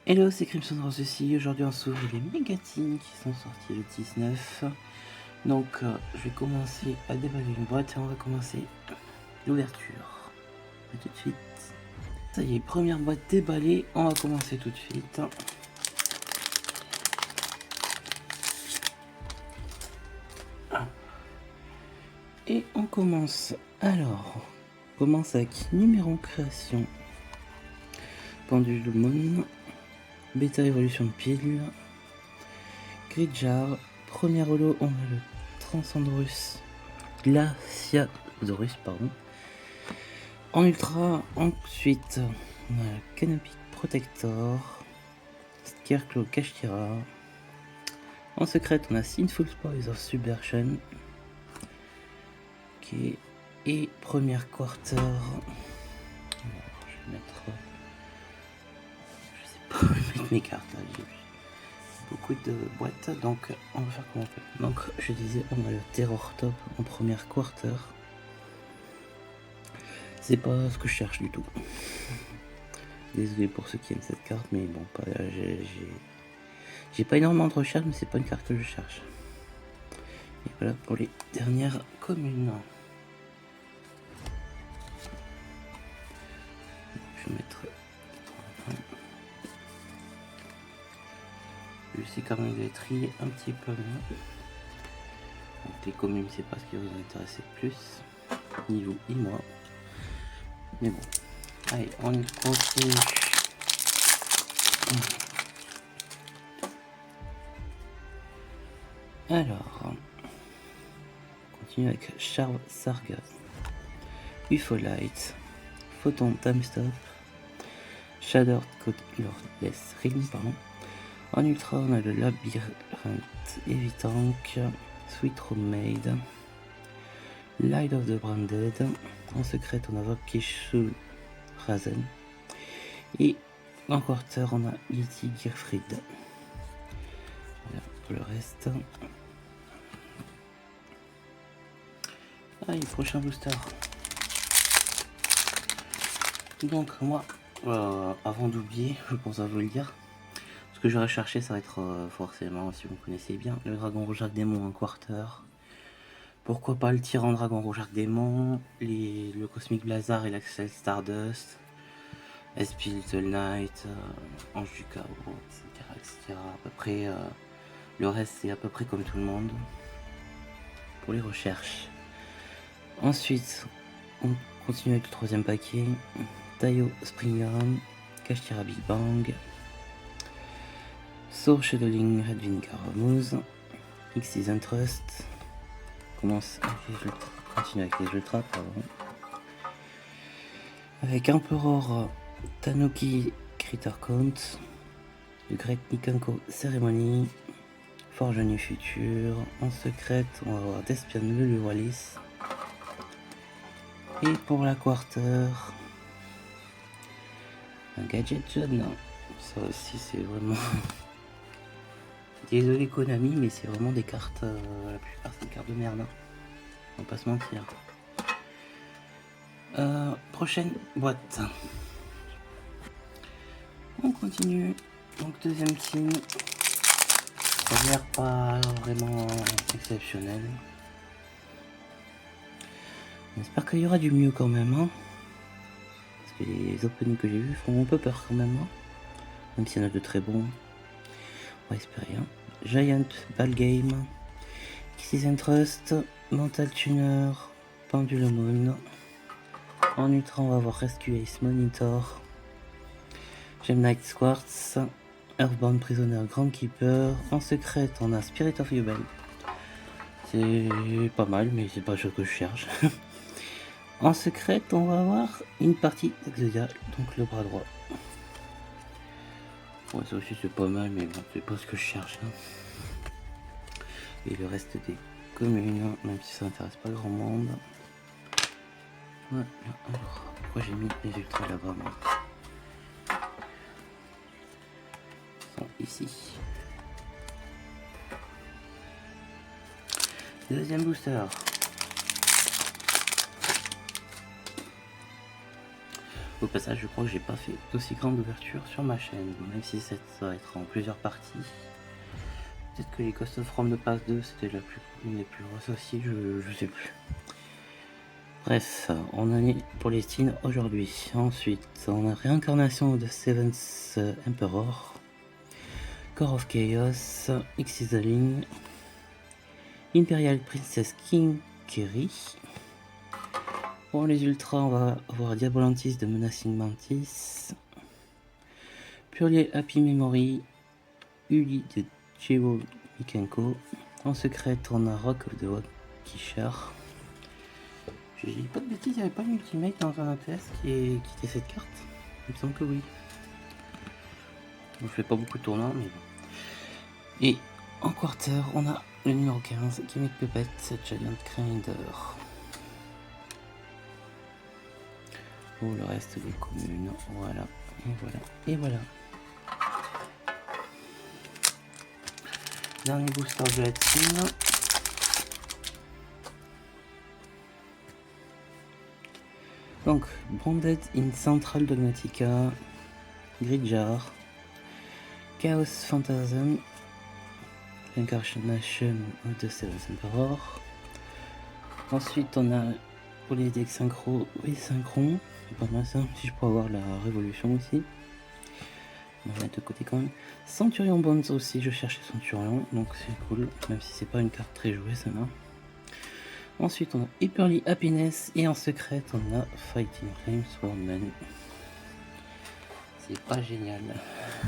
Hello, c'est Crimson Rose ici. Aujourd'hui on s'ouvre les Mégatines qui sont sortis le 19. Donc je vais commencer à déballer une boîte et on va commencer l'ouverture. Tout de suite. Ça y est, première boîte déballée, on va commencer tout de suite. Et on commence. Alors, on commence avec numéro création. Pendule Moon, Bêta Évolution de Pile, Gridjar, premier holo, on a le Transcendrus Glaciasaurus, pardon. En ultra, ensuite, on a le Canopy Protector, Scarecrow Kashtira. En secret, on a Sinful Spoils of Subversion. Ok, et première quarter. Alors, je vais mettre. Je sais pas où mettre mes cartes là, j'ai beaucoup de boîtes, donc on va faire comme on peut. Donc, je disais, on a le Terror Top en première quarter. C'est pas ce que je cherche du tout. Désolé pour ceux qui aiment cette carte, mais bon, j'ai pas énormément de recherche, mais c'est pas une carte que je cherche. Et voilà pour les dernières communes. Je mettrai. Je sais quand même les trier un petit peu mieux. Donc les communes, c'est pas ce qui vous intéresse le plus, ni vous ni moi. Mais bon, allez, on continue. Alors, on continue avec Charve Sargas, Ufolite, Photon Timestop, Shattered Colorless Ring, pardon. En ultra, on a le Labyrinthe Evitank, Sweet Homemade, Light of the Branded. En secret, on a Vokishu Razen. Et en quarter, on a Yeti Gearfried. Voilà pour le reste. Allez, prochain booster. Donc, moi, avant d'oublier, je pense à vous le dire. Ce que j'aurais cherché, ça va être forcément, si vous connaissez bien, le Dragon Rouge Arc Démon en quarter. Pourquoi pas le Tyran Dragon Rouge Arc Démon, le Cosmic Blazar et l'Axel Stardust, SP Little Knight, Ange du Chaos, etc. À peu près, le reste, c'est à peu près comme tout le monde pour les recherches. Ensuite, on continue avec le troisième paquet. Taio Springaram, Kashtira Big Bang, Soul Shadowing Redwing Caramouze, X-Season Trust. Continue avec les ultras, pardon. Avec Emperor Tanuki Critter Count, le Great Nikonko Ceremony, Forge Nu Futur. En secret, on va avoir Despian Lulu Wallis. Et pour la quarter, un Gadget jaune. Ça aussi, c'est vraiment. Désolé Konami, mais c'est vraiment des cartes. La plupart, c'est des cartes de merde. Hein. On va pas se mentir. Prochaine boîte. On continue. Donc, deuxième team. Première, pas vraiment exceptionnel. J'espère qu'il y aura du mieux quand même. Hein. Parce que les openings que j'ai vus font un peu peur quand même. Hein. Même s'il y en a de très bons. On va espérer. Hein. Giant Ball Game. Season Trust. Mental Tuner. Pendulum Moon. En ultra, on va avoir Rescue Ace Monitor. Gem Knight Quartz. Earthbound Prisoner Grand Keeper. En secret, on a Spirit of Yubel. C'est pas mal, mais c'est pas ce que je cherche. En secret, on va avoir une partie d'Exodia, donc le bras droit. Ouais, ça aussi c'est pas mal, mais bon, c'est pas ce que je cherche. Hein. Et le reste des communes, même si ça n'intéresse pas grand monde. Voilà, alors, pourquoi j'ai mis les ultras là-bas, moi ? Ils sont ici. Deuxième booster. Au passage, je crois que j'ai pas fait d'aussi grande ouverture sur ma chaîne, même si ça va être en plusieurs parties. Peut-être que les Ghost of From de Pass 2 c'était une des plus grosses aussi, je sais plus. Bref, on en est pour les Steam aujourd'hui. Ensuite, on a Réincarnation de Seventh Emperor, Core of Chaos, Ixaling, Imperial Princess King Kerry. Pour les ultras, on va avoir Diabolantis de Menacing Mantis, Purely Happy Memory, Uli de Cheo Mikenko. En secret, on a Rock of the Wakishar. Je dis pas de bêtises, il n'y avait pas une ultimate dans un ATS qui était cette carte. Il me semble que oui. Je fais pas beaucoup de tournois, mais bon. Et en quarter, on a le numéro 15, Gimmick Puppet, Giant Grinder. Pour le reste des communes, voilà, et voilà, et voilà. Dernier booster de la team. Donc, Branded in Central Dogmatica, Gridjar, Chaos Phantasm, Incarnation of the Seventh Emperor. Ensuite, on a pour les decks synchro et synchron, c'est pas mal ça, si je peux avoir la révolution aussi. On va mettre de côté quand même. Centurion Bonds aussi, je cherchais Centurion, donc c'est cool, même si c'est pas une carte très jouée celle-là. Ensuite, on a Hyperly Happiness et en secret, on a Fighting Flames Swordman. C'est pas génial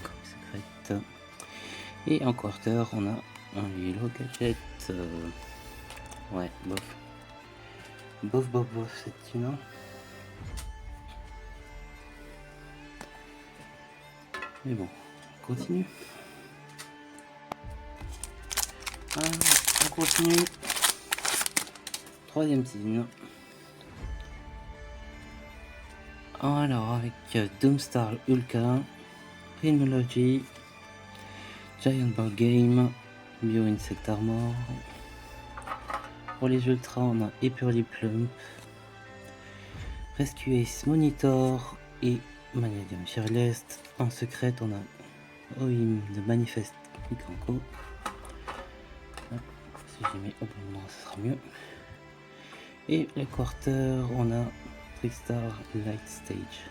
comme secret. Et en quarter, on a un Yellow Gadget. Ouais, bof. Bof, cette team. Mais bon, on continue. On continue. Troisième team. Alors, avec Doomstar Ulka, Phrenology, Giant Ball Game, Bio Insect Armor. Pour les ultras, on a Epurly Plump, Rescue Ace Monitor et Maniadium Fearless. En secret, on a Oim de Manifest Mikanko. Si j'y mets au bon endroit, ce sera mieux. Et les quarters, on a Trickstar Light Stage.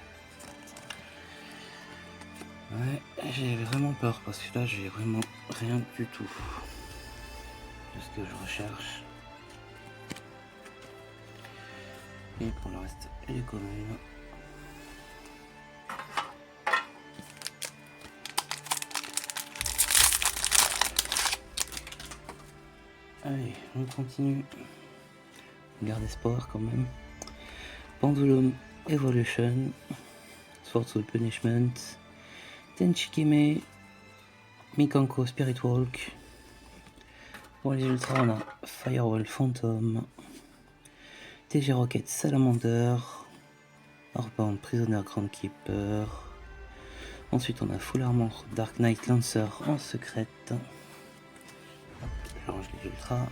Ouais, j'ai vraiment peur parce que là, j'ai vraiment rien du tout de ce que je recherche. Et pour le reste, les communes. Allez, on continue. Garde espoir quand même. Pendulum Evolution, Swordsoul Punishment, Tenchikime, Mikanko Spirit Walk. Pour les ultras, on a Firewall Phantom, TG Rocket Salamander, Orbound Prisoner Groundkeeper. Ensuite, on a Full Armor Dark Knight Lancer en secrète. Je range les ultras.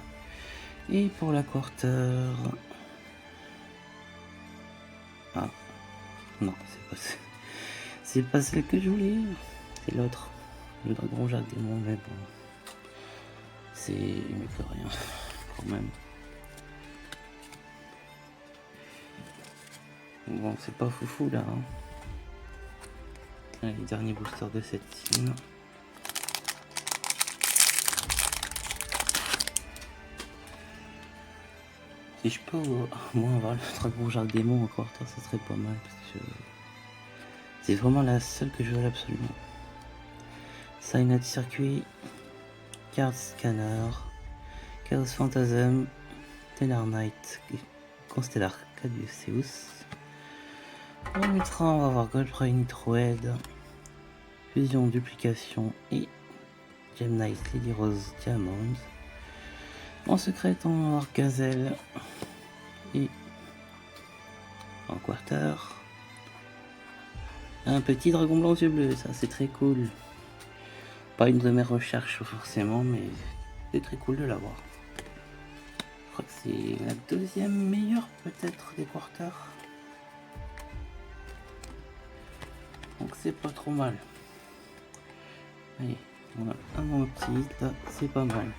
Et pour la quarter. Ah, non, c'est pas celle que je voulais. C'est l'autre. Le dragon Jacques Démon, mais bon. C'est mieux que rien, quand même. Bon, c'est pas foufou là. Hein. Allez, dernier booster de cette team. Si je peux moi avoir le dragon Jacques Démon en quarter, ça serait pas mal parce que c'est vraiment la seule que je veux absolument. Signet Circuit, Card Scanner, Chaos Phantasm, Stellar Knight, Constellar Caduceus. En ultra, on va avoir Goldbrain Nitroed, Fusion Duplication et Gem Knight Lady Rose Diamond. En secret, on va avoir Gazelle et en quarter, un petit dragon blanc yeux bleus, ça c'est très cool. Pas une de mes recherches forcément, mais c'est très cool de l'avoir. Je crois que c'est la deuxième meilleure peut-être des quarters. donc c'est pas trop mal. Allez, on a un moment petit, là c'est pas mal.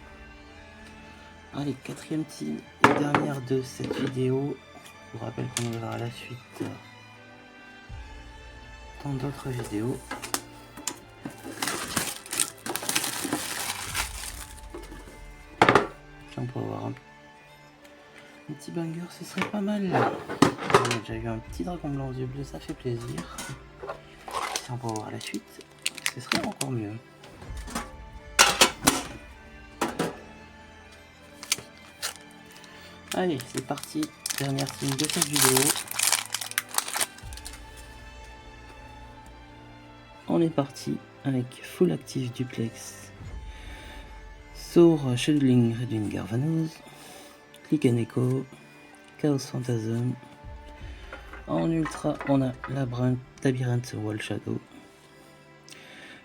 Allez, quatrième team et dernière de cette vidéo. Je vous rappelle qu'on verra la suite dans d'autres vidéos. Si on peut avoir un petit banger, ce serait pas mal. On a déjà eu un petit dragon blanc aux yeux bleus, ça fait plaisir. Si on peut avoir la suite, ce serait encore mieux. Allez, c'est parti, dernière team de cette vidéo. On est parti avec Full Active Duplex, Soar Scheduling Redwing Garvanos, Click and Echo, Chaos Phantasm. En ultra, on a Labyrinth Wall Shadow,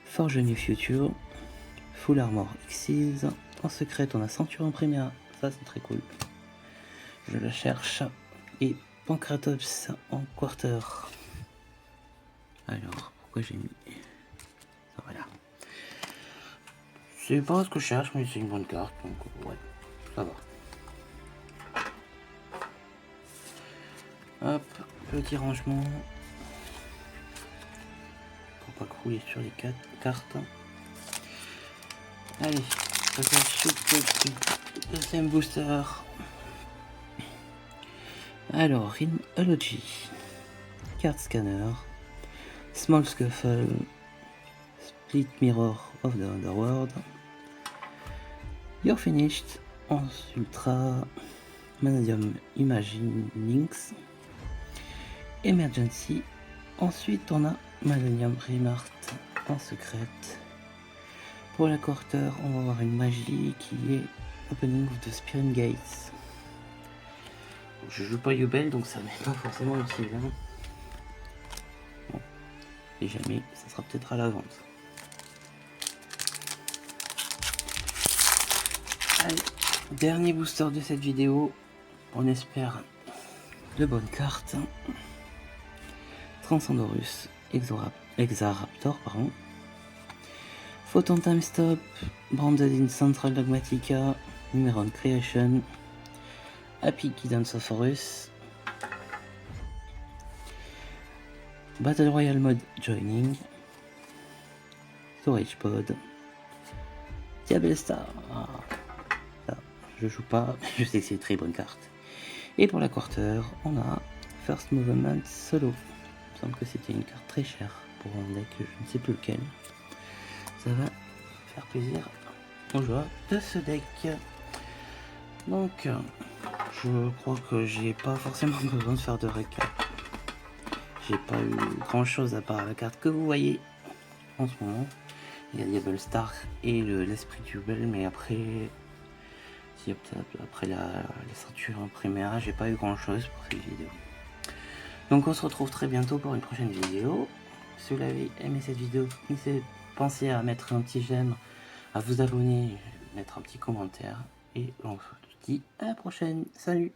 Forge New Future, Full Armor Xyz. En secret, on a Centurion Primera, ça c'est très cool. Je la cherche. Et Pancratops en quarter. Alors, pourquoi j'ai mis ça? Voilà. C'est pas ce que je cherche, mais c'est une bonne carte, donc ouais, ça va. Hop, petit rangement. Pour pas crouler sur les 4 cartes. Allez, ça fait shoot deuxième booster. Alors, Inology, Card Scanner, Small Scuffle, Split Mirror of the Underworld, You're Finished, en ultra, Manadium Imaginings, Emergency. Ensuite, on a Manadium Remart en secrète. Pour la quarter, on va avoir une magie qui est Opening of the Spirit Gates. Je joue pas Yubel, donc ça n'est pas forcément utile. Hein. Bon, et jamais, ça sera peut-être à la vente. Allez, dernier booster de cette vidéo. On espère de bonnes cartes. Transcendorus, Exaraptor, pardon. Photon Time Stop, Branded in Central Dogmatica, Numeron Creation, Happy Kidonsophorus, Battle Royale Mode Joining, Storage Pod, Diabellstar. Ça, je joue pas, je sais que c'est une très bonne carte. Et pour la quarter, on a First Movement Solo. Il me semble que c'était une carte très chère pour un deck, je ne sais plus lequel. Ça va faire plaisir aux joueurs de ce deck. Donc, je crois que j'ai pas forcément besoin de faire de récap. J'ai pas eu grand chose à part la carte que vous voyez en ce moment. Il y a Diabellstar et l'esprit du bel, mais après, si après la ceinture Primera, j'ai pas eu grand chose pour cette vidéo. Donc on se retrouve très bientôt pour une prochaine vidéo. Si vous avez aimé cette vidéo, pensez à mettre un petit j'aime, à vous abonner, mettre un petit commentaire. Et on se dit à la prochaine. Salut!